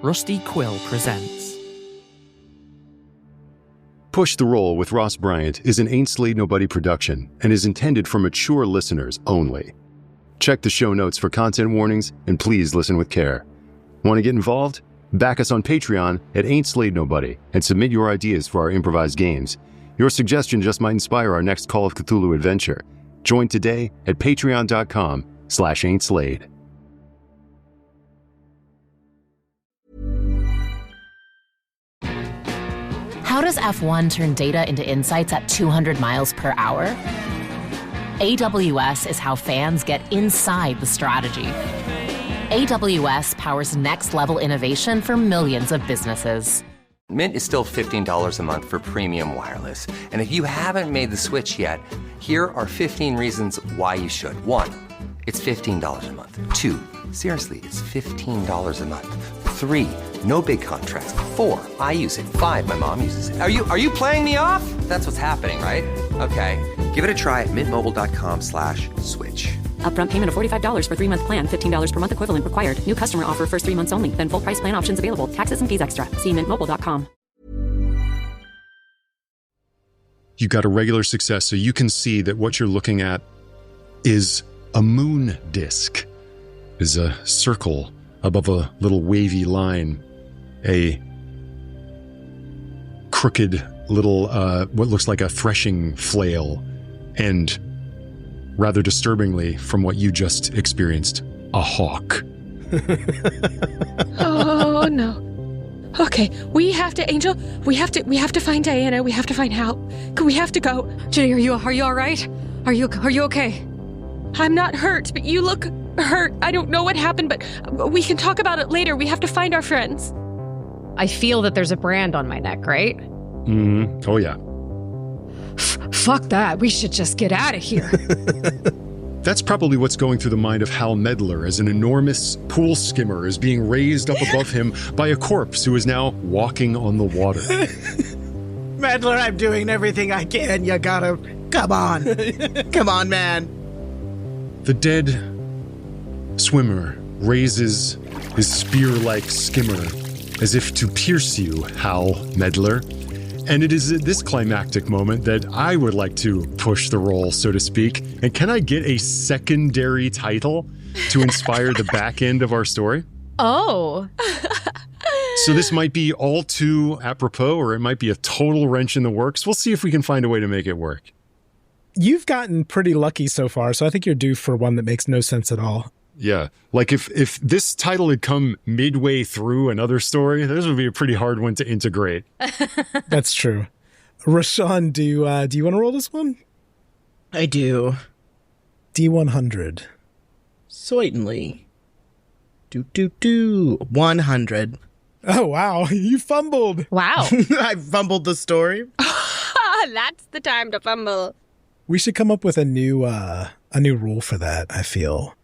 Rusty Quill presents. Push the Roll with Ross Bryant is an Ain't Slayed Nobody production and is intended for mature listeners only. Check the show notes for content warnings and please listen with care. Want to get involved? Back us on Patreon at Ain't Slayed Nobody and submit your ideas for our improvised games. Your suggestion just might inspire our next Call of Cthulhu adventure. Join today at patreon.com/ain'tslayed. How does F1 turn data into insights at 200 miles per hour? AWS is how fans get inside the strategy. AWS powers next-level innovation for millions of businesses. Mint is still $15 a month for premium wireless. And if you haven't made the switch yet, here are 15 reasons why you should. 1, it's $15 a month. 2, seriously, it's $15 a month. 3, no big contracts. 4, I use it. 5, my mom uses it. Are you playing me off? That's what's happening, right? Okay, give it a try at mintmobile.com/switch. Upfront payment of $45 for 3-month plan, $15 per month equivalent required. New customer offer first 3 months only. Then full price plan options available. Taxes and fees extra. See mintmobile.com. You got a regular success, so you can see that what you're looking at is a moon disk. Is a circle above a little wavy line, a crooked little, what looks like a threshing flail, and rather disturbingly, from what you just experienced, a hawk. Oh, no. Okay, we have to, Angel, we have to find Diana, we have to find Hal. We have to go. Judy, are you all right? Are you okay? I'm not hurt, but you look hurt. I don't know what happened, but we can talk about it later. We have to find our friends. I feel that there's a brand on my neck, right? Mm-hmm. Oh, yeah. Fuck that. We should just get out of here. That's probably what's going through the mind of Hal Meddler as an enormous pool skimmer is being raised up above him by a corpse who is now walking on the water. Meddler, I'm doing everything I can. You gotta... Come on. Come on, man. The dead swimmer raises his spear-like skimmer as if to pierce you, Hal Meddler. And it is at this climactic moment that I would like to push the roll, so to speak. And can I get a secondary title to inspire the back end of our story? Oh. So this might be all too apropos, or it might be a total wrench in the works. We'll see if we can find a way to make it work. You've gotten pretty lucky so far, so I think you're due for one that makes no sense at all. Yeah, like if this title had come midway through another story, this would be a pretty hard one to integrate. That's true. Rashawn, do you want to roll this one? I do. D100. Certainly. 100. Oh, wow. You fumbled. Wow. I fumbled the story. That's the time to fumble. We should come up with a new rule for that, I feel.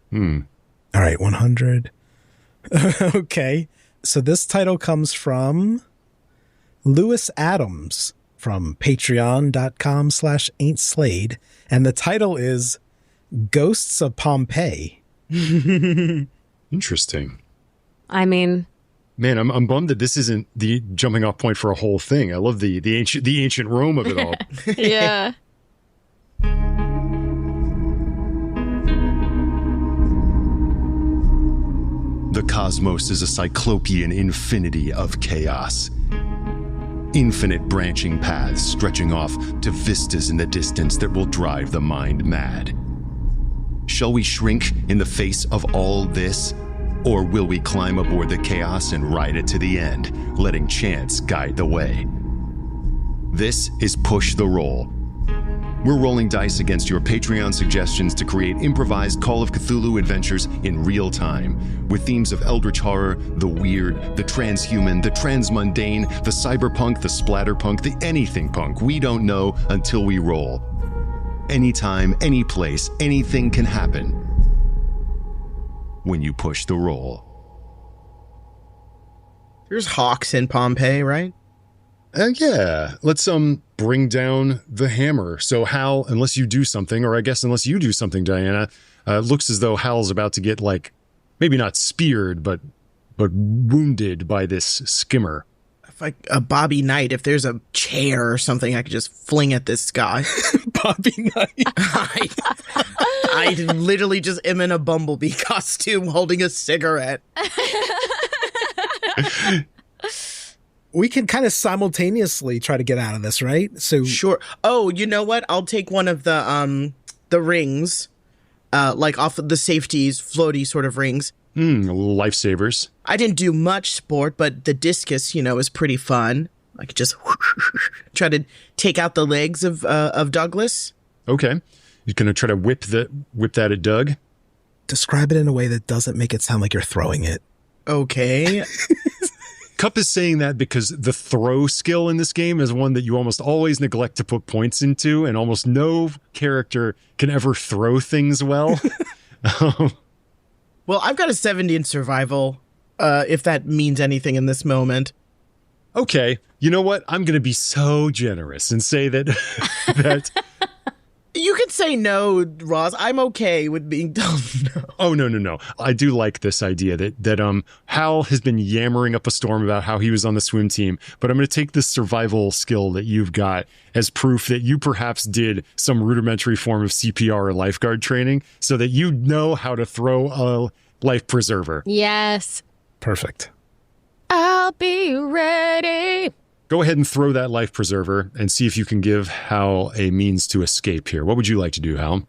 All right, 100. Okay. So this title comes from Lewis Adams from patreon.com/ain'tslayed. And the title is Ghosts of Pompeii. Interesting. I mean... Man, I'm bummed that this isn't the jumping off point for a whole thing. I love the ancient Rome of it all. Yeah. The cosmos is a cyclopean infinity of chaos. Infinite branching paths stretching off to vistas in the distance that will drive the mind mad. Shall we shrink in the face of all this? Or will we climb aboard the chaos and ride it to the end, letting chance guide the way? This is Push the Roll. We're rolling dice against your Patreon suggestions to create improvised Call of Cthulhu adventures in real time, with themes of eldritch horror, the weird, the transhuman, the transmundane, the cyberpunk, the splatterpunk, the anything punk. We don't know until we roll. Anytime, any place, anything can happen when you push the roll. There's hawks in Pompeii, right? Yeah, let's bring down the hammer. So Hal, unless you do something, or I guess unless you do something, Diana, looks as though Hal's about to get, like, maybe not speared, but but wounded by this skimmer. If a Bobby Knight, if there's a chair or something, I could just fling at this guy. Bobby Knight. I literally just am in a bumblebee costume holding a cigarette. We can kind of simultaneously try to get out of this, right? So Sure. Oh, you know what? I'll take one of the rings, like off of the safeties, floaty sort of rings. Lifesavers. I didn't do much sport, but the discus, is pretty fun. I could just try to take out the legs of Douglas. Okay. You're going to try to whip that at Doug? describe it in a way that doesn't make it sound like you're throwing it. Okay. Cup is saying that because the throw skill in this game is one that you almost always neglect to put points into, and almost no character can ever throw things well. Well, I've got a 70 in survival, if that means anything in this moment. Okay. You know what? I'm going to be so generous and say that that You can say no, Ross. I'm okay with being told no. Oh, no. I do like this idea that Hal has been yammering up a storm about how he was on the swim team, but I'm going to take this survival skill that you've got as proof that you perhaps did some rudimentary form of CPR or lifeguard training so that you know how to throw a life preserver. Yes. Perfect. I'll be ready. Go ahead and throw that life preserver and see if you can give Hal a means to escape here. What would you like to do, Hal?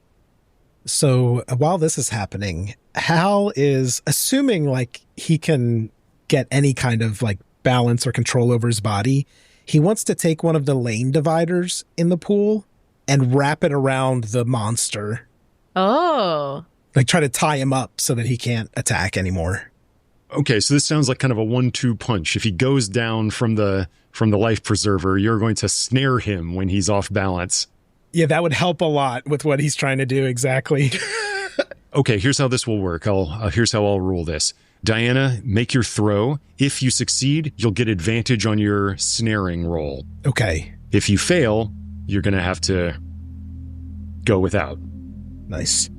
So while this is happening, Hal is assuming like he can get any kind of like balance or control over his body. He wants to take one of the lane dividers in the pool and wrap it around the monster. Oh. Like try to tie him up so that he can't attack anymore. Okay, so this sounds like kind of a 1-2 punch. If he goes down from the life preserver, you're going to snare him when he's off balance. Yeah, that would help a lot with what he's trying to do, exactly. Okay, here's how this will work. Here's how I'll rule this. Diana, make your throw. If you succeed, you'll get advantage on your snaring roll. Okay. If you fail, you're going to have to go without. Nice.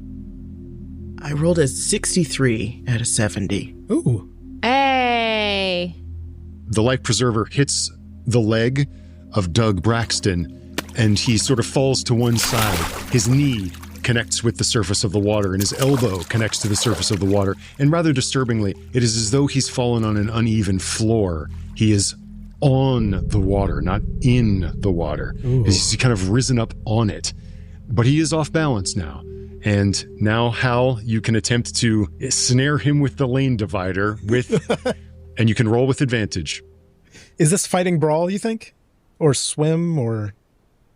I rolled a 63 out of 70. Ooh. Hey. The life preserver hits the leg of Doug Braxton, and he sort of falls to one side. His knee connects with the surface of the water, and his elbow connects to the surface of the water. And rather disturbingly, it is as though he's fallen on an uneven floor. He is on the water, not in the water. Ooh. He's kind of risen up on it. But he is off balance now. And now, Hal, you can attempt to snare him with the lane divider and you can roll with advantage. Is this fighting brawl, you think? Or swim, or...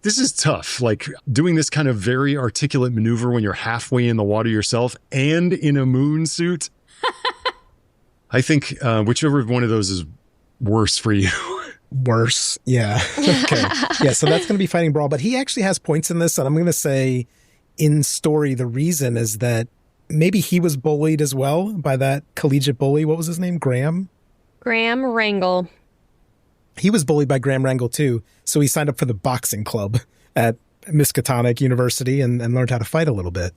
This is tough. Like, doing this kind of very articulate maneuver when you're halfway in the water yourself and in a moon suit. I think whichever one of those is worse for you. Worse, yeah. Okay. Yeah, so that's going to be fighting brawl. But he actually has points in this, and I'm going to say... in story, the reason is that maybe he was bullied as well by that collegiate bully. What was his name? Graham Wrangle. He was bullied by Graham Wrangle too. So he signed up for the boxing club at Miskatonic University and learned how to fight a little bit.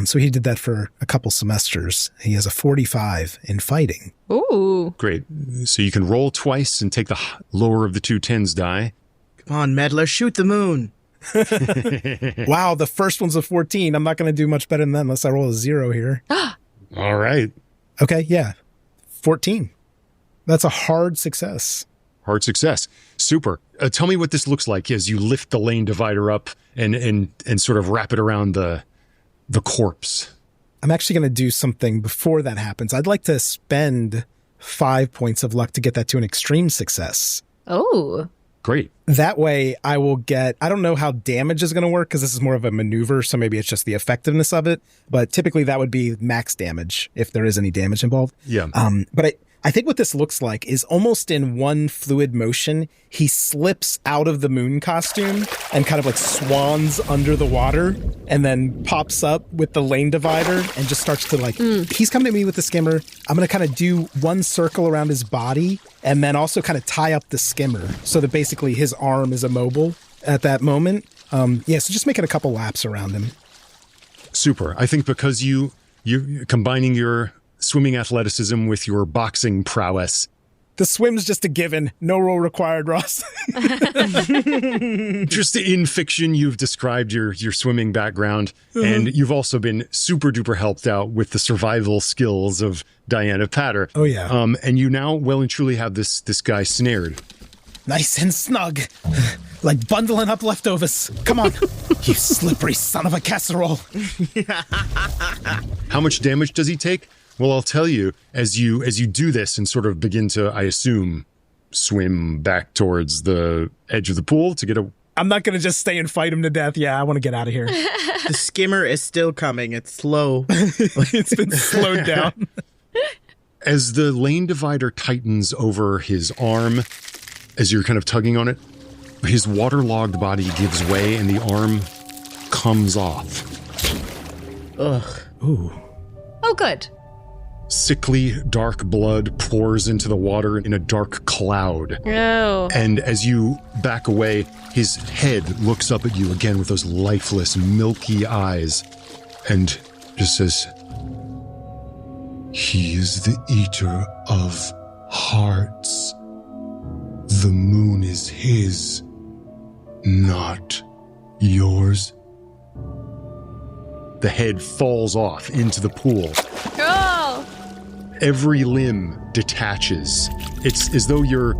So he did that for a couple semesters. He has a 45 in fighting. Ooh. Great. So you can roll twice and take the lower of the two 10s die. Come on, Meddler, shoot the moon. Wow, the first one's a 14. I'm not going to do much better than that unless I roll a 0 here. All right. Okay, yeah. 14. That's a hard success. Hard success. Super. Tell me what this looks like as you lift the lane divider up and sort of wrap it around the corpse. I'm actually going to do something before that happens. I'd like to spend 5 points of luck to get that to an extreme success. Oh. Great. That way I will get, I don't know how damage is going to work because this is more of a maneuver, so maybe it's just the effectiveness of it. But typically that would be max damage if there is any damage involved. Yeah. But I think what this looks like is almost in one fluid motion, he slips out of the moon costume and kind of like swans under the water and then pops up with the lane divider and just starts to like, he's coming at me with the skimmer. I'm going to kind of do one circle around his body and then also kind of tie up the skimmer so that basically his arm is immobile at that moment. So just making a couple laps around him. Super. I think because you combining your swimming athleticism with your boxing prowess. The swim's just a given. No roll required, Ross. Just in fiction, you've described your swimming background, and you've also been super duper helped out with the survival skills of Diana Patter. Oh, yeah. And you now well and truly have this guy snared. Nice and snug. Like bundling up leftovers. Come on, you slippery son of a casserole. How much damage does he take? Well, I'll tell you, as you do this and sort of begin to, I assume, swim back towards the edge of the pool to get a... I'm not going to just stay and fight him to death. Yeah, I want to get out of here. The skimmer is still coming. It's slow. It's been slowed down. As the lane divider tightens over his arm, as you're kind of tugging on it, his waterlogged body gives way and the arm comes off. Ugh. Ooh. Oh, good. Sickly, dark blood pours into the water in a dark cloud. Oh. And as you back away, his head looks up at you again with those lifeless, milky eyes and just says, "He is the eater of hearts. The moon is his, not yours." The head falls off into the pool. Oh. Every limb detaches. It's as though your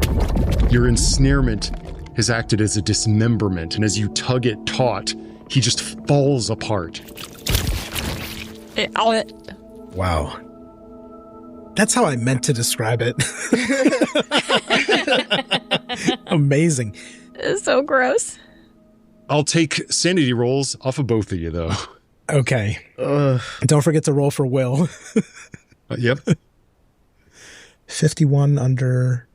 ensnarement has acted as a dismemberment, and as you tug it taut, he just falls apart. Wow. That's how I meant to describe it. Amazing. It's so gross. I'll take sanity rolls off of both of you, though. Okay. Don't forget to roll for Will. Yep. 51 under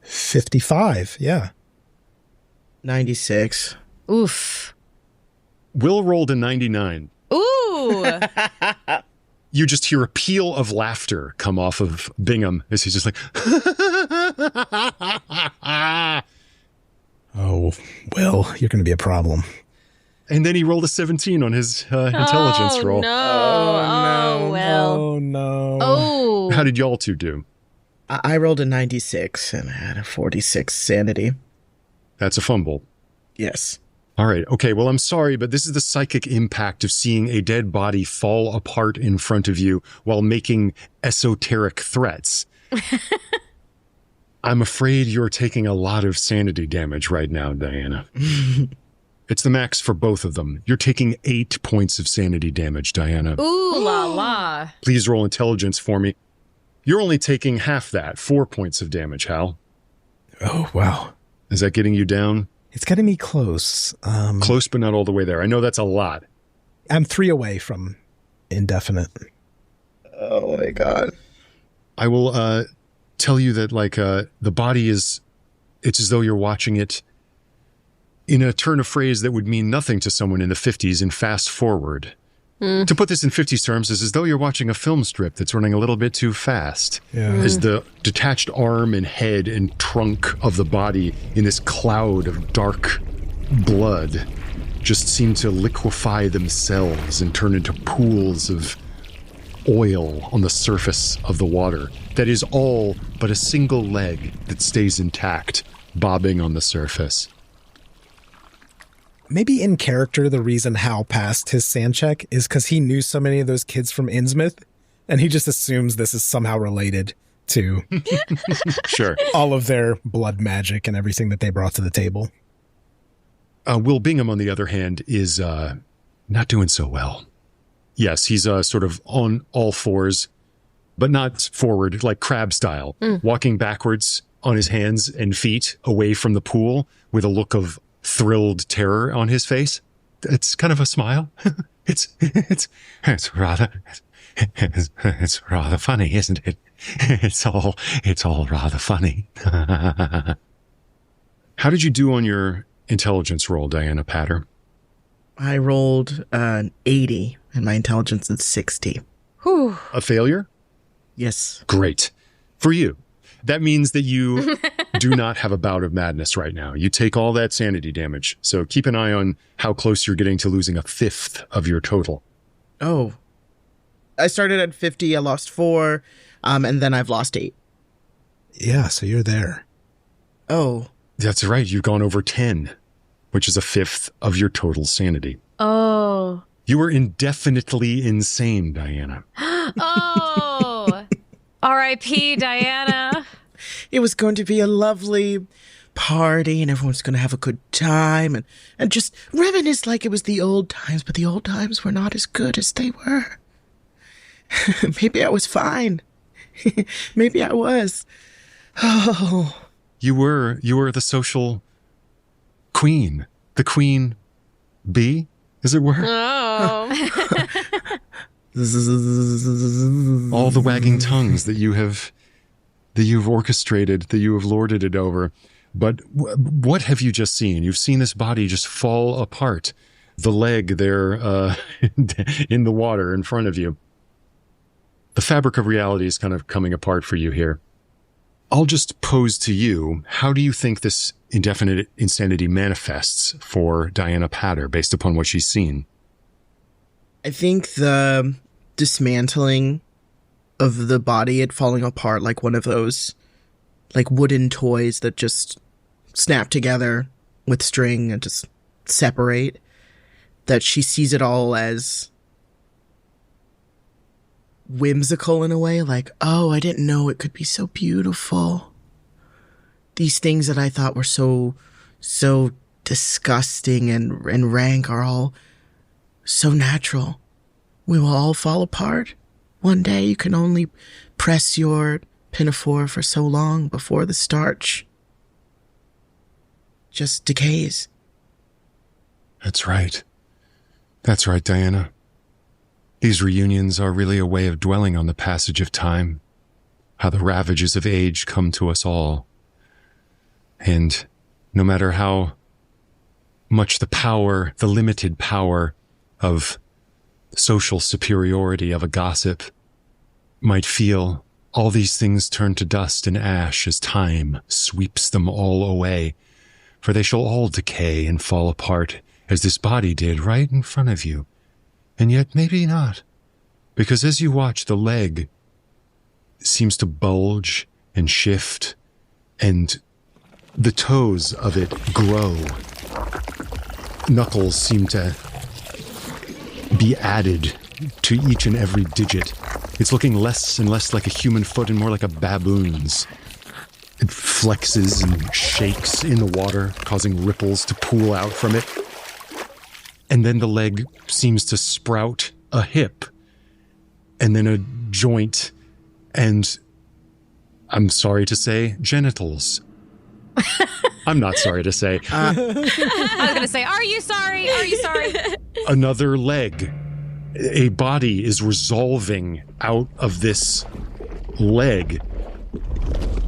55. Yeah. 96. Oof. Will rolled a 99. Ooh. You just hear a peal of laughter come off of Bingham as he's just like, Oh, Will, you're going to be a problem. and then he rolled a 17 on his intelligence roll. No. Oh, well. Oh, no. Oh. How did y'all two do? I rolled a 96 and I had a 46 sanity. That's a fumble. Yes. All right. Okay. Well, I'm sorry, but this is the psychic impact of seeing a dead body fall apart in front of you while making esoteric threats. I'm afraid you're taking a lot of sanity damage right now, Diana. It's the max for both of them. You're taking 8 points of sanity damage, Diana. Ooh la la. Please roll intelligence for me. You're only taking half that, 4 points of damage, Hal. Oh, wow. Is that getting you down? It's getting me close. Close, but not all the way there. I know that's a lot. I'm 3 away from indefinite. Oh my God. I will tell you that, the body is, it's as though you're watching it in a turn of phrase that would mean nothing to someone in the 50s in fast forward. To put this in 50s terms, is as though you're watching a film strip that's running a little bit too fast. Yeah. As the detached arm and head and trunk of the body in this cloud of dark blood just seem to liquefy themselves and turn into pools of oil on the surface of the water. That is all but a single leg that stays intact, bobbing on the surface. Maybe in character, the reason Hal passed his sand check is because he knew so many of those kids from Innsmouth, and he just assumes this is somehow related to Sure. all of their blood magic and everything that they brought to the table. Will Bingham, on the other hand, is not doing so well. Yes, he's sort of on all fours, but not forward, like crab style, walking backwards on his hands and feet away from the pool with a look of thrilled terror on his face. It's kind of a smile. It's rather funny, isn't it? It's all rather funny. How did you do on your intelligence roll, Diana Patter? I rolled an 80 and my intelligence is 60. Whew. A failure? Yes. Great. For you. That means that you do not have a bout of madness right now. You take all that sanity damage. So keep an eye on how close you're getting to losing a fifth of your total. Oh. I started at 50, I lost 4, and then I've lost 8. Yeah, so you're there. Oh. That's right. You've gone over 10, which is a fifth of your total sanity. Oh. You were indefinitely insane, Diana. Oh. R.I.P. Diana. It was going to be a lovely party and everyone's going to have a good time and just reminisce like it was the old times, but the old times were not as good as they were. Maybe I was fine. Maybe I was. Oh. You were the social queen. The queen bee, as it were. Oh. All the wagging tongues that you've orchestrated, that you have lorded it over. But what have you just seen? You've seen this body just fall apart. The leg there in the water in front of you. The fabric of reality is kind of coming apart for you here. I'll just pose to you, how do you think this indefinite insanity manifests for Diana Patter based upon what she's seen? I think the dismantling of the body, it falling apart like one of those like wooden toys that just snap together with string and just separate, that she sees it all as whimsical in a way, like, oh, I didn't know it could be so beautiful. These things that I thought were so disgusting and rank are all so natural. We will all fall apart. One day you can only press your pinafore for so long before the starch just decays. That's right. That's right, Diana. These reunions are really a way of dwelling on the passage of time, how the ravages of age come to us all. And no matter how much the limited power of social superiority of a gossip might feel, all these things turn to dust and ash as time sweeps them all away, for they shall all decay and fall apart as this body did right in front of you. And yet maybe not, because as you watch, the leg seems to bulge and shift, and the toes of it grow. Knuckles seem to be added to each and every digit. It's looking less and less like a human foot and more like a baboon's. It flexes and shakes in the water, causing ripples to pool out from it. And then the leg seems to sprout a hip, and then a joint, and, I'm sorry to say, genitals. I'm not sorry to say. I was going to say, are you sorry? Are you sorry? Another leg. A body is resolving out of this leg.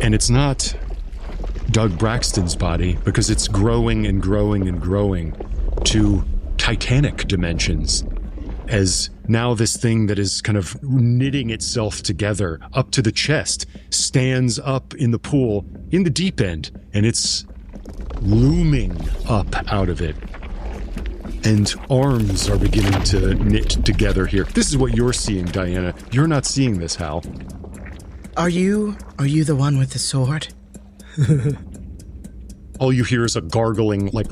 And it's not Doug Braxton's body, because it's growing and growing and growing to Titanic dimensions, as now this thing that is kind of knitting itself together up to the chest stands up in the pool in the deep end, and it's looming up out of it. And arms are beginning to knit together here. This is what you're seeing, Diana. You're not seeing this, Hal. Are you the one with the sword? All you hear is a gargling, like,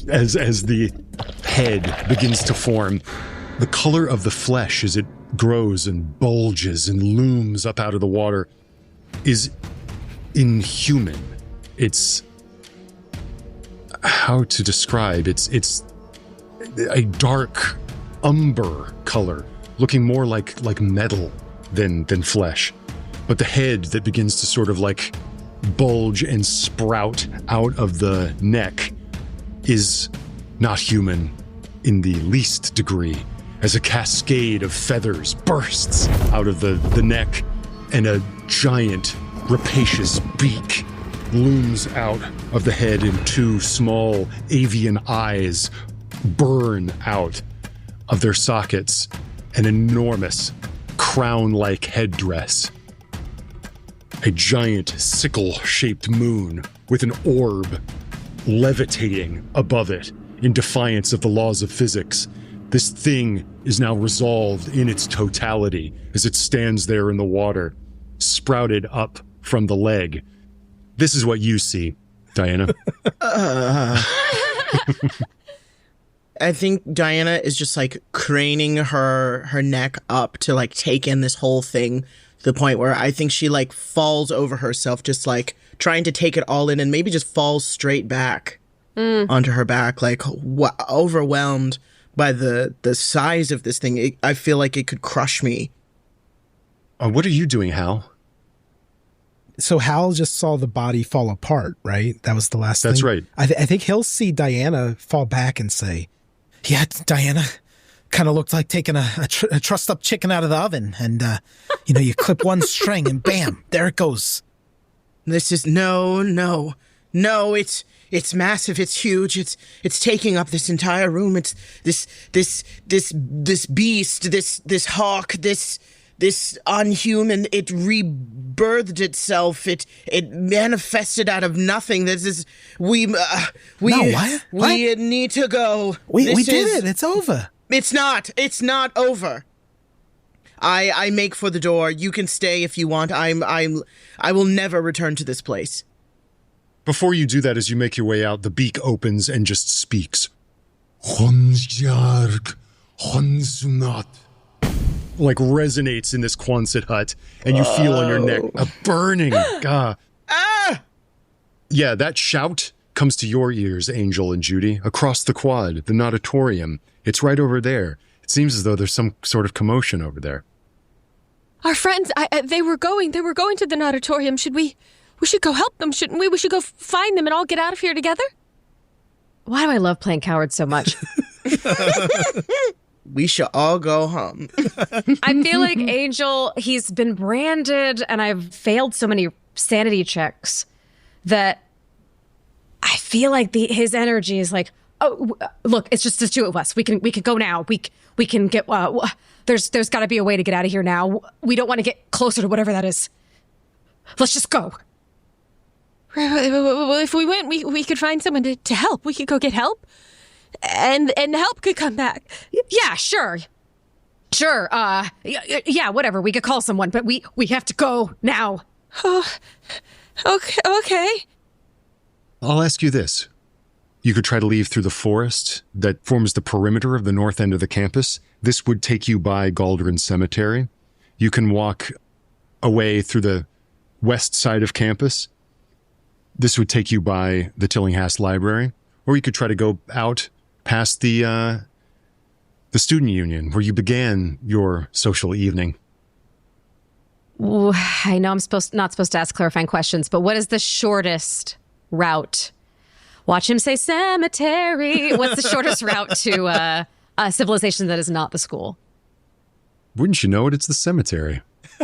as the head begins to form. The color of the flesh as it grows and bulges and looms up out of the water is inhuman. It's, how to describe, it's a dark umber color, looking more like metal than flesh. But the head that begins to sort of like bulge and sprout out of the neck is not human in the least degree, as a cascade of feathers bursts out of the neck, and a giant rapacious beak looms out of the head, and two small avian eyes burn out of their sockets, an enormous crown-like headdress. A giant sickle-shaped moon with an orb levitating above it in defiance of the laws of physics This thing is now resolved in its totality as it stands there in the water, sprouted up from the leg. This is what you see, Diana. I think Diana is just like craning her neck up to like take in this whole thing to the point where I think she like falls over herself, just like trying to take it all in, and maybe just falls straight back onto her back, like overwhelmed by the size of this thing. I feel like it could crush me. What are you doing, Hal? So Hal just saw the body fall apart, right? That was the last thing? That's right. I think he'll see Diana fall back and say, yeah, Diana, kind of looked like taking a trussed-up chicken out of the oven. And, you clip one string and bam, there it goes. This is no, it's massive, it's huge, it's taking up this entire room. It's this beast, this hawk, this unhuman, it rebirthed itself. It manifested out of nothing. This is we need to go. We did it. It's over. It's not over. I make for the door. You can stay if you want. I will never return to this place. Before you do that, as you make your way out, the beak opens and just speaks. Like resonates in this Quonset hut, and you feel on your neck a burning. Yeah, that shout comes to your ears, Angel and Judy, across the quad, the natatorium. It's right over there. It seems as though there's some sort of commotion over there. Our friends, they were going to the natatorium. We should go help them, shouldn't we? We should go find them and all get out of here together. Why do I love playing coward so much? We should all go home. I feel like Angel, he's been branded, and I've failed so many sanity checks that I feel like his energy is like, oh, look, it's just the two of us. We can go now. We can get. There's got to be a way to get out of here now. We don't want to get closer to whatever that is. Let's just go. Well, if we went, we could find someone to help. We could go get help. And help could come back. Yeah, sure. Yeah, whatever. We could call someone, but we have to go now. Oh, okay. I'll ask you this. You could try to leave through the forest that forms the perimeter of the north end of the campus. This would take you by Galdrin Cemetery. You can walk away through the west side of campus. This would take you by the Tillinghast Library. Or you could try to go out past the student union where you began your social evening. Ooh, I know I'm not supposed to ask clarifying questions, but what is the shortest route? Watch him say cemetery. What's the shortest route to a civilization that is not the school? Wouldn't you know it? It's the cemetery.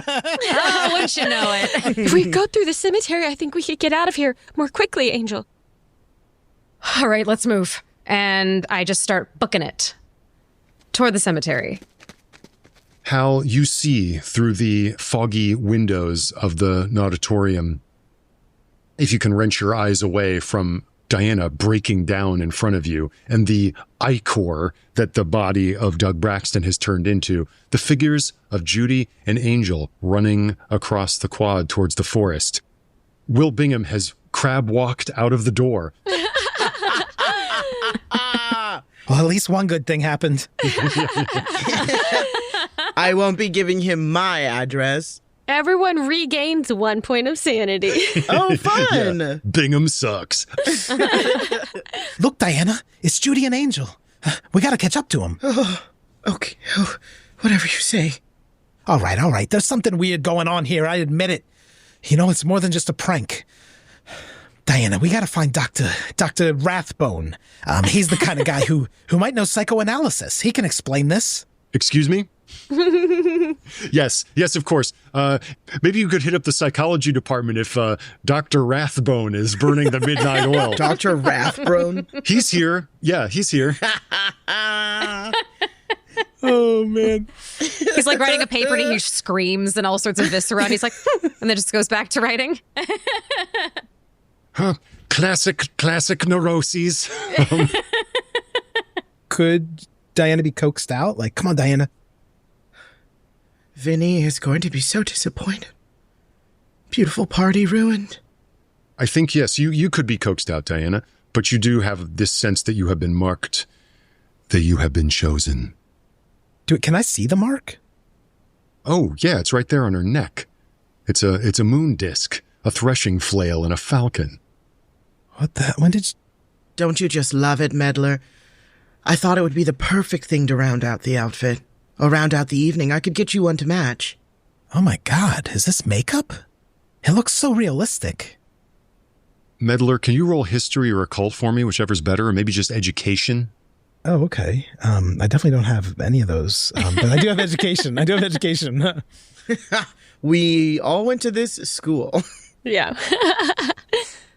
Oh, wouldn't you know it? If we go through the cemetery, I think we could get out of here more quickly, Angel. All right, let's move. And I just start booking it toward the cemetery. Hal, you see through the foggy windows of the natatorium, if you can wrench your eyes away from Diana breaking down in front of you and the ichor that the body of Doug Braxton has turned into, the figures of Judy and Angel running across the quad towards the forest. Will Bingham has crab walked out of the door. Well, at least one good thing happened. I won't be giving him my address. Everyone regains 1 point of sanity. Oh, fun! Yeah, Bingham sucks. Look, Diana, it's Judy and Angel. We gotta catch up to them. Oh, okay, whatever you say. All right. There's something weird going on here, I admit it. It's more than just a prank. Diana, we gotta find Dr. Rathbone. He's the kind of guy who might know psychoanalysis. He can explain this. Excuse me? Yes, of course. Maybe you could hit up the psychology department if Dr. Rathbone is burning the midnight oil. Dr. Rathbone? He's here. Yeah, he's here. Oh, man. He's like writing a paper and he screams and all sorts of viscera. And he's like, and then just goes back to writing. Huh. Classic neuroses. Could Diana be coaxed out? Like, come on, Diana. Vinny is going to be so disappointed. Beautiful party ruined. I think, yes, you could be coaxed out, Diana, but you do have this sense that you have been marked, that you have been chosen. Can I see the mark? Oh, yeah, it's right there on her neck. It's a moon disc, a threshing flail, and a falcon. What the? When did you... Don't you just love it, Meddler? I thought it would be the perfect thing to round out the outfit. Or round out the evening. I could get you one to match. Oh my god, is this makeup? It looks so realistic. Meddler, can you roll history or occult for me, whichever's better, or maybe just education? Oh, okay. I definitely don't have any of those, but I do have education. We all went to this school. Yeah.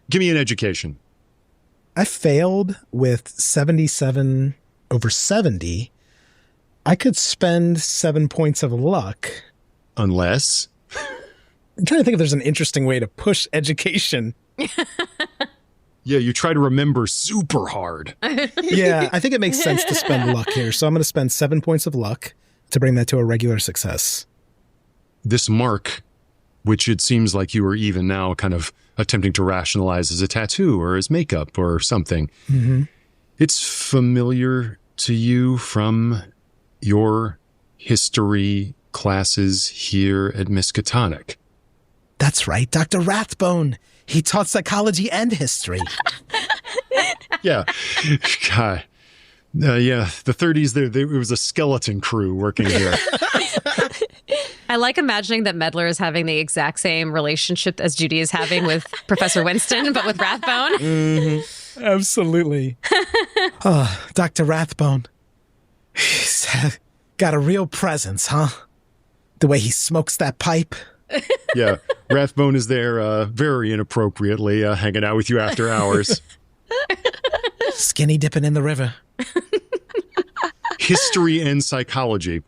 Give me an education. I failed with 77 over 70. I could spend 7 points of luck. Unless? I'm trying to think if there's an interesting way to push education. Yeah, you try to remember super hard. Yeah, I think it makes sense to spend luck here. So I'm going to spend 7 points of luck to bring that to a regular success. This mark, which it seems like you are even now kind of attempting to rationalize as a tattoo or as makeup or something. Mm-hmm. It's familiar to you from your history classes here at Miskatonic. That's right, Dr. Rathbone. He taught psychology and history. Yeah. God. Yeah, the 30s, it was a skeleton crew working here. I like imagining that Meddler is having the exact same relationship as Judy is having with Professor Winston, but with Rathbone. Mm-hmm. Absolutely. Oh, Dr. Rathbone. He's got a real presence, huh? The way he smokes that pipe. Yeah, Rathbone is there very inappropriately hanging out with you after hours. Skinny dipping in the river. History and psychology.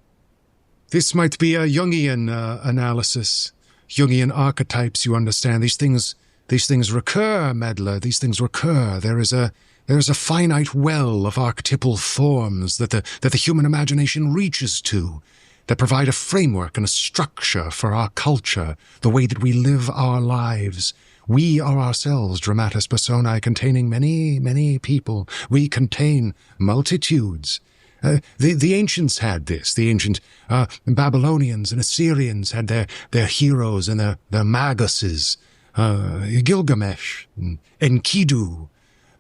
This might be a Jungian analysis. Jungian archetypes, you understand. These things recur, Meddler. These things recur. There is a finite well of archetypal forms that the human imagination reaches to, that provide a framework and a structure for our culture, the way that we live our lives. We are ourselves dramatis personae containing many, many people. We contain multitudes. The ancients had this. The ancient Babylonians and Assyrians had their heroes and their maguses. Gilgamesh and Enkidu.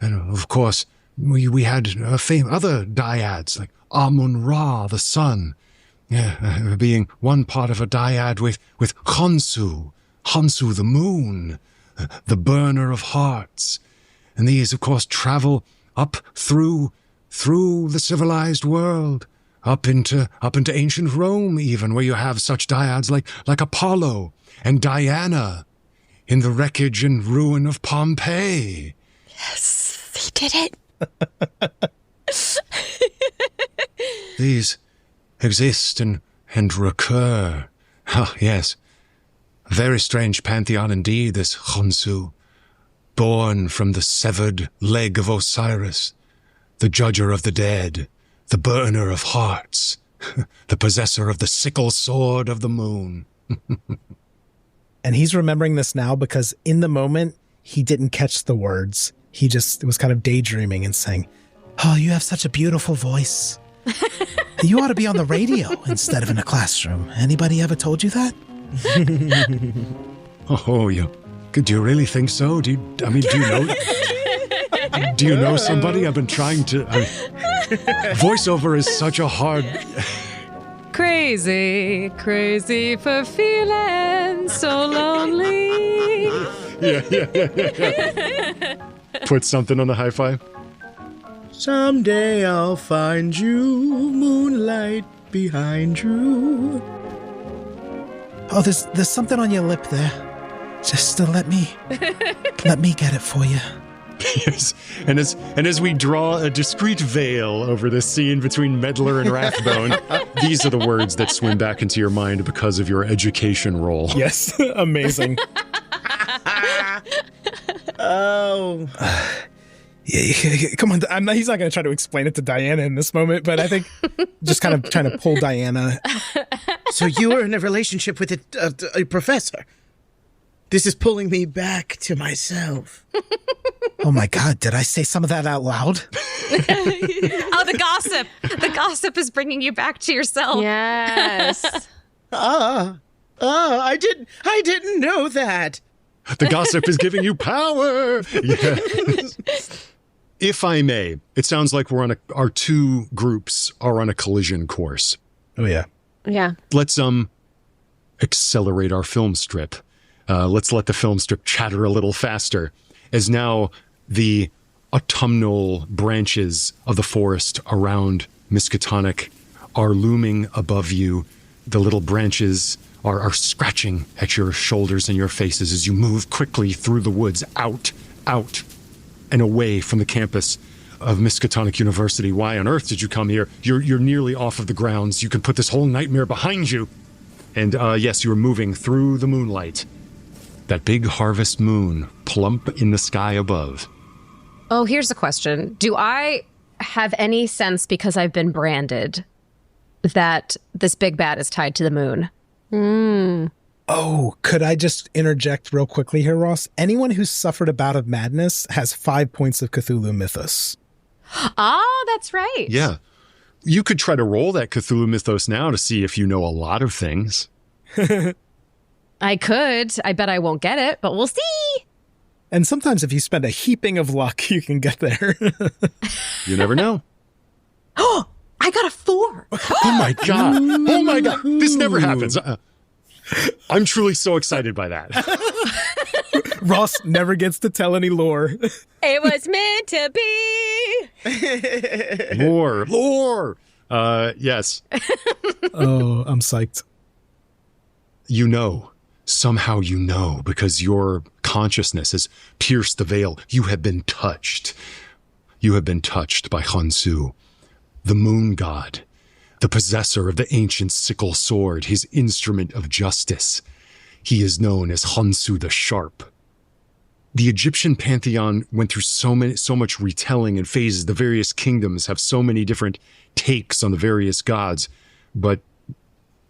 And of course, we had other dyads like Amun-Ra, the sun. Yeah, being one part of a dyad with Khonsu the moon, the burner of hearts. And these, of course, travel up through the civilized world, up into ancient Rome even, where you have such dyads like Apollo and Diana in the wreckage and ruin of Pompeii. Yes, he did it. These exist and recur. Oh, yes. A very strange pantheon indeed, this Khonsu, born from the severed leg of Osiris, the judger of the dead, the burner of hearts, the possessor of the sickle sword of the moon. And he's remembering this now because in the moment, he didn't catch the words. He just was kind of daydreaming and saying, "Oh, you have such a beautiful voice. You ought to be on the radio instead of in a classroom. Anybody ever told you that?" Oh, do you really think so? Do you know? Do you know somebody? I've been trying to... voiceover is such a hard... Crazy for feeling so lonely. Yeah. Put something on the high five. Someday I'll find you, moonlight behind you. Oh, there's something on your lip there. Just let me get it for you. Yes. And as we draw a discreet veil over this scene between Meddler and Rathbone, these are the words that swim back into your mind because of your education roll. Yes, amazing. Oh. Come on, he's not going to try to explain it to Diana in this moment, but I think just kind of trying to pull Diana. So you were in a relationship with a professor. This is pulling me back to myself. Oh my God, did I say some of that out loud? Oh, the gossip. The gossip is bringing you back to yourself. Yes. I didn't know that. The gossip is giving you power. Yes. If I may, it sounds like our two groups are on a collision course. Oh, yeah. Yeah. Let's accelerate our film strip. Let's let the film strip chatter a little faster, as now the autumnal branches of the forest around Miskatonic are looming above you. The little branches are scratching at your shoulders and your faces as you move quickly through the woods, out, and away from the campus of Miskatonic University. Why on earth did you come here? You're nearly off of the grounds. You can put this whole nightmare behind you. And yes, you are moving through the moonlight. That big harvest moon plump in the sky above. Oh, here's a question. Do I have any sense, because I've been branded, that this big bad is tied to the moon? Oh, could I just interject real quickly here, Ross? Anyone who's suffered a bout of madness has 5 points of Cthulhu mythos. Oh, that's right. Yeah. You could try to roll that Cthulhu mythos now to see if you know a lot of things. I could. I bet I won't get it, but we'll see. And sometimes if you spend a heaping of luck, you can get there. You never know. Oh, I got a 4. Oh my God. Oh my God. This never happens. I'm truly so excited by that. Ross never gets to tell any lore. It was meant to be. Lore. Yes. Oh, I'm psyched. You know. Somehow you know, because your consciousness has pierced the veil. You have been touched. You have been touched by Hansu, the moon god, the possessor of the ancient sickle sword, his instrument of justice. He is known as Hansu the Sharp. The Egyptian pantheon went through so much retelling and phases. The various kingdoms have so many different takes on the various gods, but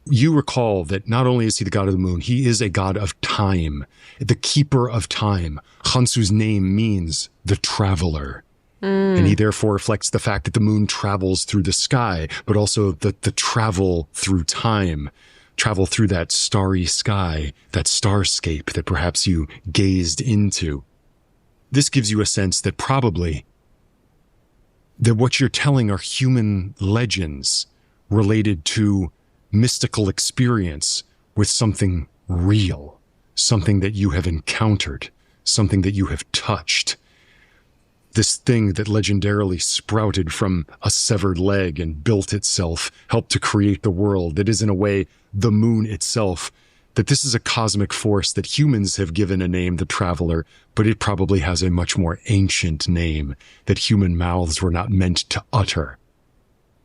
you recall that not only is he the god of the moon, he is a god of time, the keeper of time. Hansu's name means the traveler. And he therefore reflects the fact that the moon travels through the sky, but also the travel through time, travel through that starry sky, that starscape that perhaps you gazed into. This gives you a sense that probably that what you're telling are human legends related to mystical experience with something real, something that you have encountered, something that you have touched. This thing that legendarily sprouted from a severed leg and built itself, helped to create the world, that is in a way the moon itself, that this is a cosmic force that humans have given a name, the Traveler, but it probably has a much more ancient name that human mouths were not meant to utter.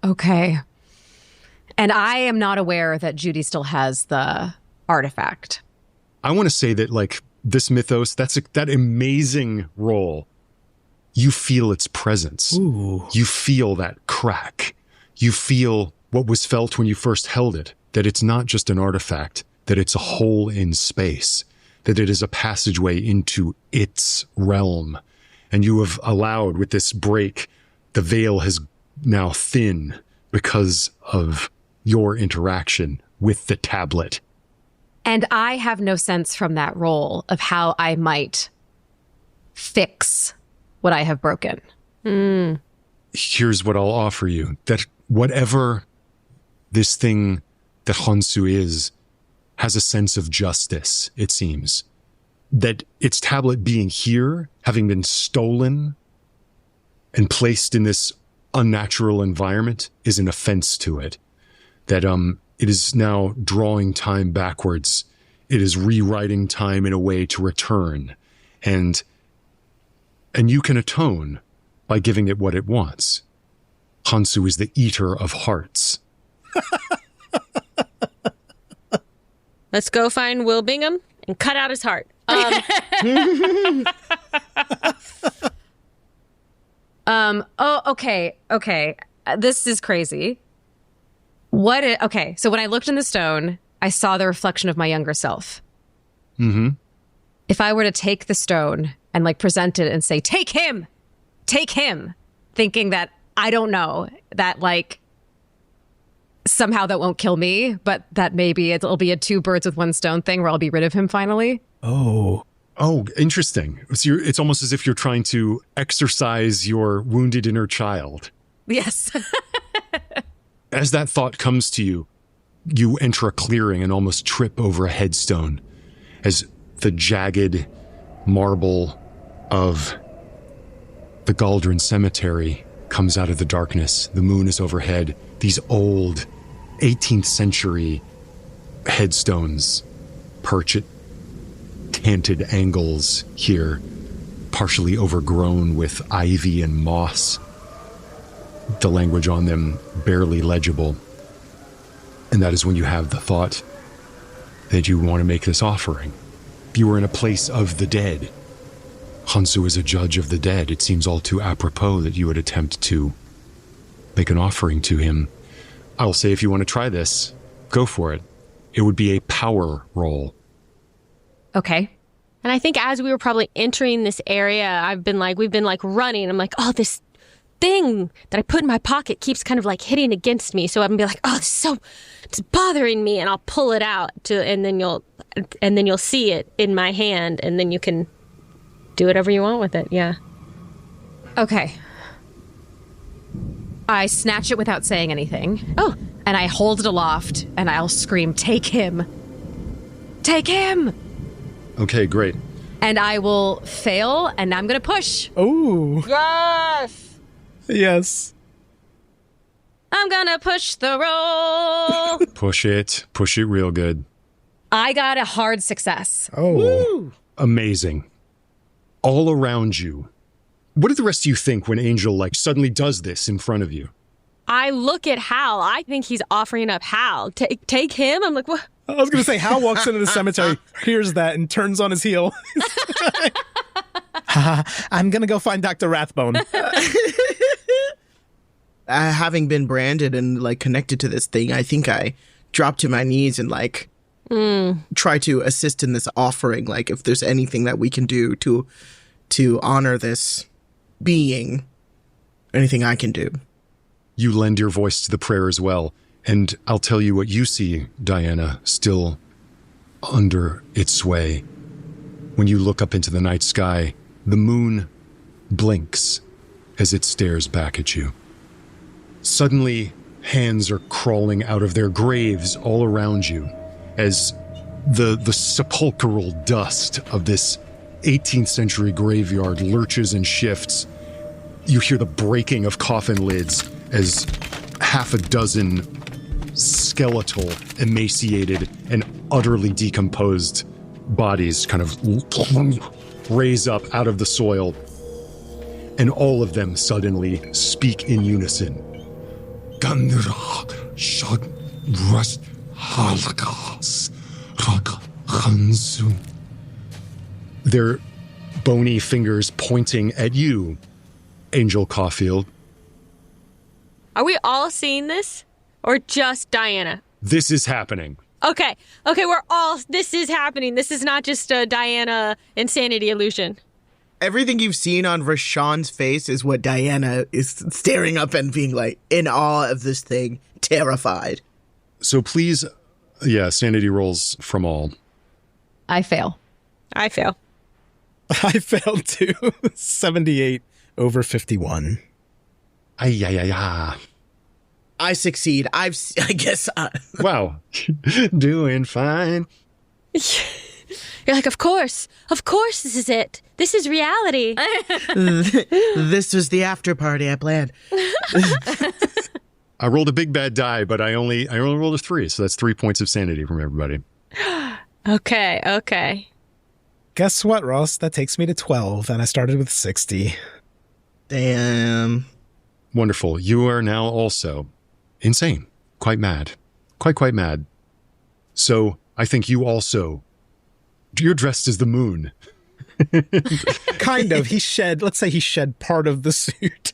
Okay. And I am not aware that Judy still has the artifact. I want to say that, like, this mythos, that amazing roll, you feel its presence. Ooh. You feel that crack. You feel what was felt when you first held it, that it's not just an artifact, that it's a hole in space, that it is a passageway into its realm. And you have allowed, with this break, the veil has now thin because of your interaction with the tablet. And I have no sense from that role of how I might fix what I have broken. Here's what I'll offer you, that whatever this thing that Hansu is, has a sense of justice, it seems. That its tablet being here, having been stolen and placed in this unnatural environment, is an offense to it. That it is now drawing time backwards. It is rewriting time in a way to return. And you can atone by giving it what it wants. Hansu is the eater of hearts. Let's go find Will Bingham and cut out his heart. Okay. This is crazy. Okay, so when I looked in the stone, I saw the reflection of my younger self. Mm-hmm. If I were to take the stone and like present it and say, take him, thinking that, I don't know, that like somehow that won't kill me, but that maybe it'll be a 2 birds with 1 stone thing where I'll be rid of him finally. Oh, interesting. So it's almost as if you're trying to exorcise your wounded inner child. Yes. As that thought comes to you, you enter a clearing and almost trip over a headstone as the jagged marble of the Galdron Cemetery comes out of the darkness. The moon is overhead. These old 18th century headstones perch at canted angles here, partially overgrown with ivy and moss. The language on them barely legible. And that is when you have the thought that you want to make this offering. You are in a place of the dead. Hansu is a judge of the dead. It seems all too apropos that you would attempt to make an offering to him. I'll say if you want to try this, go for it. It would be a power roll. Okay. And I think as we were probably entering this area, we've been running. I'm like, oh, this thing that I put in my pocket keeps kind of like hitting against me. So I'm gonna be like, oh, it's bothering me, and I'll pull it out and then you'll see it in my hand, and then you can do whatever you want with it. Yeah. Okay. I snatch it without saying anything. Oh. And I hold it aloft, and I'll scream, take him! Take him! Okay, great. And I will fail, and I'm gonna push. Oh. Yes! Yes. I'm gonna push the roll. Push it real good. I got a hard success. Oh. Woo! Amazing. All around you. What do the rest of you think when Angel suddenly does this in front of you? I look at Hal. I think he's offering up Hal. Take him? I'm like, what? I was going to say, Hal walks into the cemetery, hears that, and turns on his heel. I'm going to go find Dr. Rathbone. Having been branded and connected to this thing, I think I drop to my knees and try to assist in this offering. If there's anything that we can do to honor this being, anything I can do. You lend your voice to the prayer as well. And I'll tell you what you see, Diana, still under its sway. When you look up into the night sky, the moon blinks as it stares back at you. Suddenly, hands are crawling out of their graves all around you as the sepulchral dust of this 18th century graveyard lurches and shifts. You hear the breaking of coffin lids as half a dozen skeletal, emaciated, and utterly decomposed bodies kind of raise up out of the soil. And all of them suddenly speak in unison. Their bony fingers pointing at you, Angel Coffield. Are we all seeing this? Or just Diana? This is happening. Okay, this is happening. This is not just a Diana insanity illusion. Everything you've seen on Rashawn's face is what Diana is staring up and being in awe of this thing, terrified. So please, sanity rolls from all. I fail. I fail. I failed too. 78 over 51. I succeed. I guess. Wow. Doing fine. You're like, of course, this is it. This is reality. This was the after party I planned. I rolled a big bad die, but I only rolled a 3, so that's 3 points of sanity from everybody. Okay. Guess what, Ross? That takes me to 12, and I started with 60. Damn. Wonderful. You are now also insane. Quite mad. Quite mad. So I think you're dressed as the moon. Kind of. Let's say he shed part of the suit.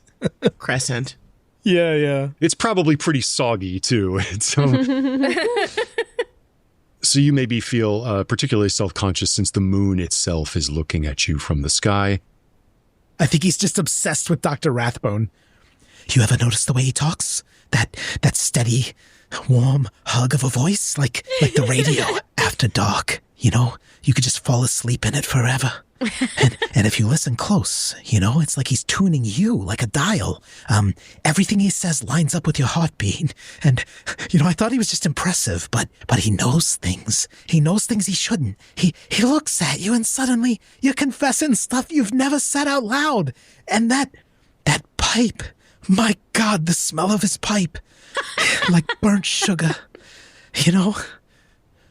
Crescent. Yeah. It's probably pretty soggy, too. So you maybe feel particularly self-conscious since the moon itself is looking at you from the sky. I think he's just obsessed with Dr. Rathbone. You ever notice the way he talks? That steady, warm hug of a voice? Like the radio after dark. You know, you could just fall asleep in it forever. And if you listen close, you know, it's like he's tuning you like a dial. Everything he says lines up with your heartbeat. And, you know, I thought he was just impressive, but he knows things. He knows things he shouldn't. He looks at you and suddenly you're confessing stuff you've never said out loud. And that pipe, my God, the smell of his pipe, like burnt sugar. You know,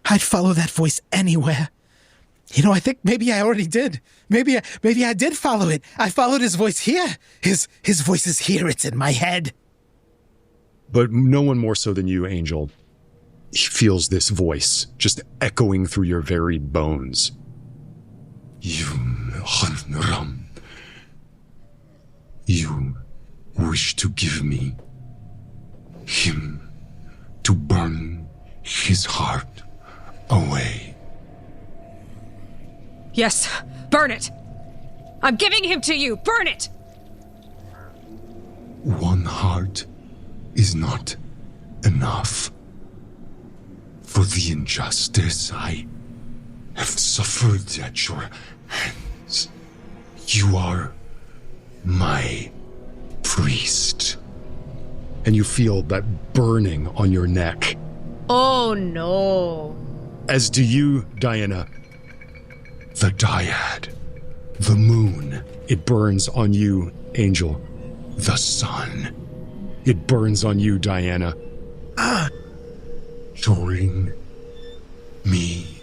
I'd follow that voice anywhere. You know, I think maybe I already did. Maybe I did follow it. I followed his voice here. His voice is here. It's in my head. But no one more so than you, Angel. He feels this voice just echoing through your very bones. You wish to give me him to burn his heart away. Yes, burn it. I'm giving him to you. Burn it. One heart is not enough. For the injustice I have suffered at your hands, you are my priest. And you feel that burning on your neck. Oh, no. As do you, Diana. The dyad, the moon, it burns on you, Angel. The sun, it burns on you, Diana. Join me,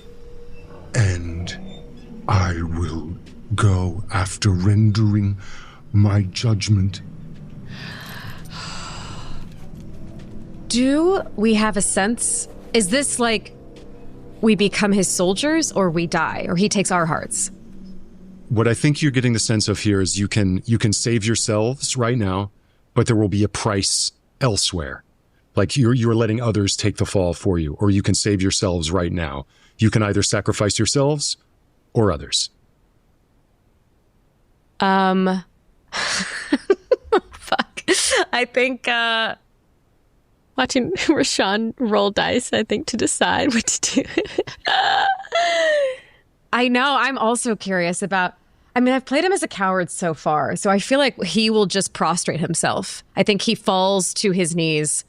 and I will go after rendering my judgment. Do we have a sense? Is this like we become his soldiers or we die or he takes our hearts? What I think you're getting the sense of here is you can save yourselves right now, but there will be a price elsewhere. Like you're letting others take the fall for you, or you can save yourselves right now. You can either sacrifice yourselves or others. Fuck. I think, Watching Rashawn roll dice, I think, to decide what to do. I know. I'm also curious about, I mean, I've played him as a coward so far, so I feel like he will just prostrate himself. I think he falls to his knees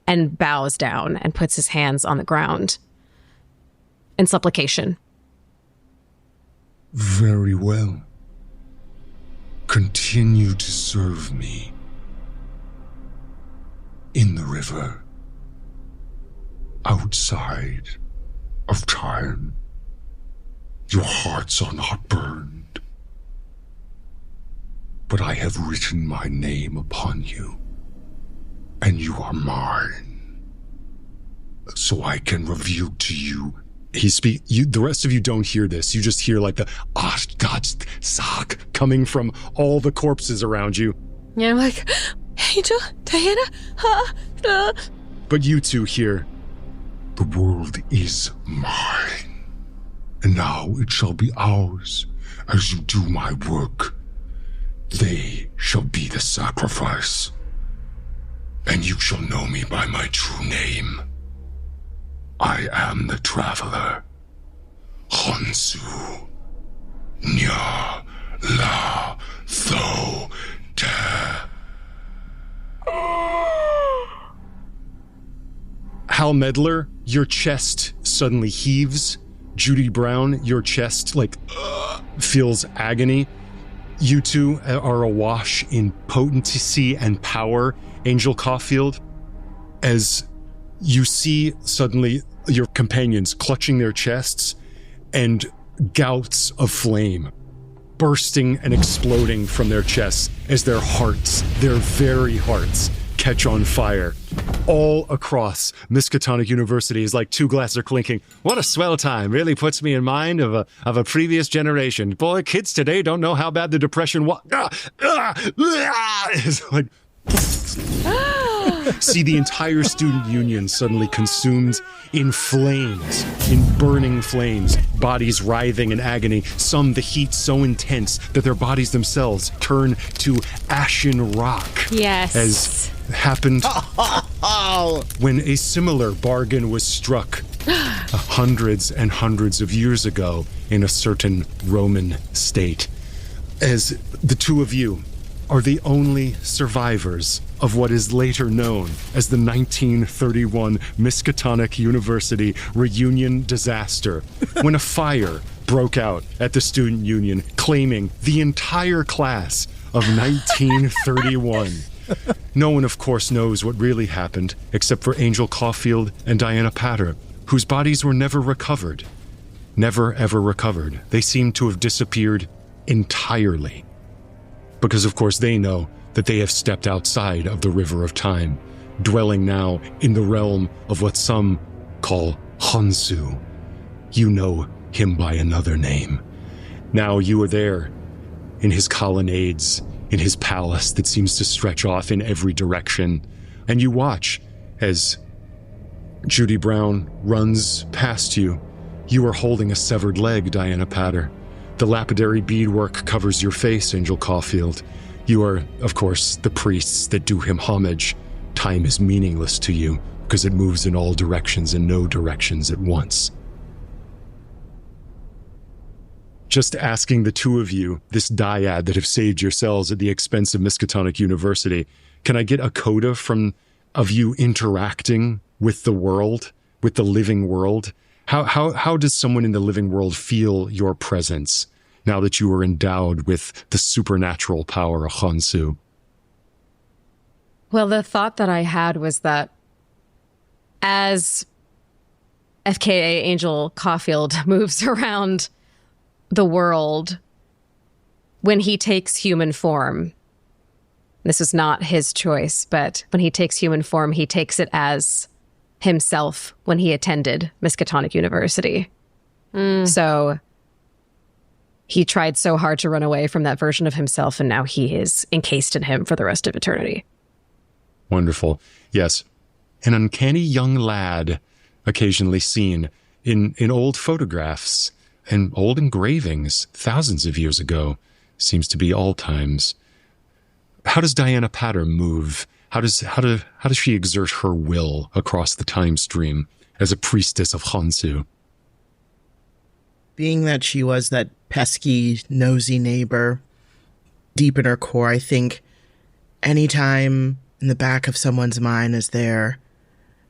and bows down and puts his hands on the ground in supplication. Very well. Continue to serve me. In the river. Outside of time. Your hearts are not burned. But I have written my name upon you. And you are mine. So I can reveal to you. The rest of you don't hear this. You just hear like the God's sock coming from all the corpses around you. Yeah, I'm like, Angel, Diana, But you two hear, the world is mine. And now it shall be ours as you do my work. They shall be the sacrifice. And you shall know me by my true name. I am the Traveler. Honsu. Nya. La. Tho. Te. Hal Meddler, your chest suddenly heaves. Judy Brown, your chest feels agony. You two are awash in potency and power. Angel Coffield, as you see suddenly your companions clutching their chests and gouts of flame bursting and exploding from their chests as their hearts, their very hearts, catch on fire. All across Miskatonic University is like two glasses are clinking. What a swell time. Really puts me in mind of a previous generation. Boy, kids today don't know how bad the Depression was. It's like... See the entire student union suddenly consumed in flames, in burning flames, bodies writhing in agony, some the heat so intense that their bodies themselves turn to ashen rock. Yes. As happened when a similar bargain was struck hundreds and hundreds of years ago in a certain Roman state. As the two of you are the only survivors of what is later known as the 1931 Miskatonic University reunion disaster, when a fire broke out at the student union, claiming the entire class of 1931. No one, of course, knows what really happened, except for Angel Coffield and Diana Patter, whose bodies were never recovered. Never, ever recovered. They seem to have disappeared entirely. Because, of course, they know that they have stepped outside of the river of time, dwelling now in the realm of what some call Hansu. You know him by another name. Now you are there, in his colonnades, in his palace that seems to stretch off in every direction, and you watch as Judy Brown runs past you. You are holding a severed leg, Diana Patter. The lapidary beadwork covers your face, Angel Coffield. You are, of course, the priests that do him homage. Time is meaningless to you because it moves in all directions and no directions at once. Just asking the two of you, this dyad that have saved yourselves at the expense of Miskatonic University, can I get a coda of you interacting with the world, with the living world? How does someone in the living world feel your presence now that you are endowed with the supernatural power of Hansu? Well, the thought that I had was that as FKA Angel Coffield moves around the world, when he takes human form, this is not his choice, but when he takes human form, he takes it as himself when he attended Miskatonic University. So he tried so hard to run away from that version of himself, and now he is encased in him for the rest of eternity. Wonderful. Yes. An uncanny young lad occasionally seen in old photographs and old engravings thousands of years ago. Seems to be all times. How does Diana Patter move? How does she exert her will across the time stream as a priestess of Hansu? Being that she was that pesky, nosy neighbor, deep in her core, I think anytime in the back of someone's mind is there,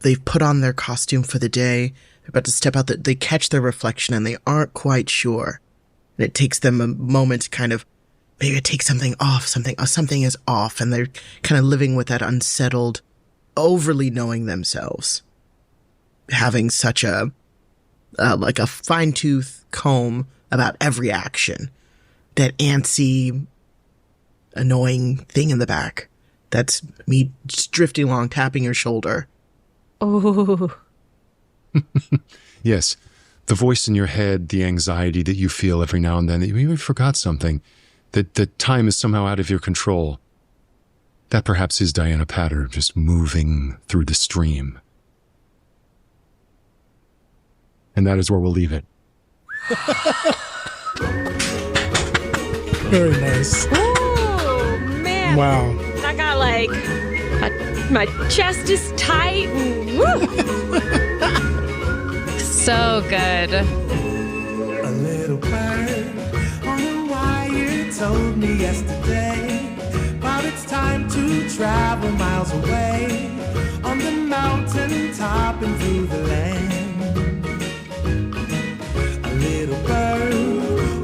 they've put on their costume for the day, they're about to step out, they catch their reflection and they aren't quite sure. And it takes them a moment to kind of, maybe it takes something off, something is off, and they're kind of living with that unsettled, overly knowing themselves. Having such a fine-tooth comb about every action. That antsy, annoying thing in the back. That's me just drifting along, tapping your shoulder. Oh. Yes. The voice in your head, the anxiety that you feel every now and then, that you even forgot something. That time is somehow out of your control. That perhaps is Diana Patter just moving through the stream. And that is where we'll leave it. Very nice. Oh, man. Wow. I got my chest is tight. And, woo. So good. A little bird on the wire told me yesterday about it's time to travel miles away on the mountain top and through the land. A little bird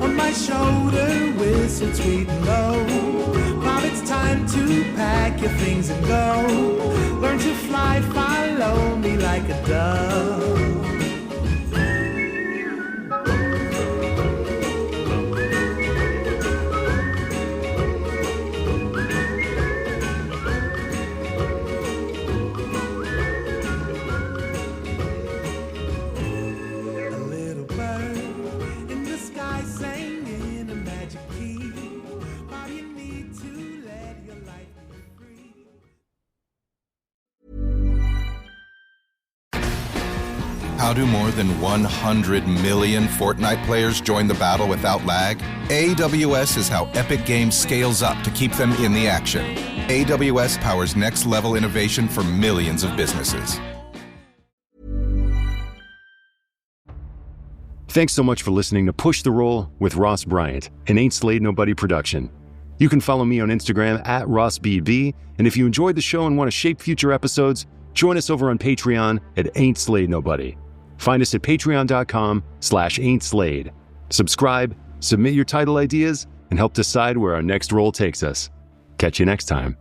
on my shoulder whistled sweet and low about it's time to pack your things and go. Learn to fly, follow me like a dove. How do more than 100 million Fortnite players join the battle without lag? AWS is how Epic Games scales up to keep them in the action. AWS powers next-level innovation for millions of businesses. Thanks so much for listening to Push the Roll with Ross Bryant, an Ain't Slayed Nobody production. You can follow me on Instagram at RossBB, and if you enjoyed the show and want to shape future episodes, join us over on Patreon at Ain't Slayed Nobody. Find us at patreon.com/ain'tslayed. Subscribe, submit your title ideas, and help decide where our next roll takes us. Catch you next time.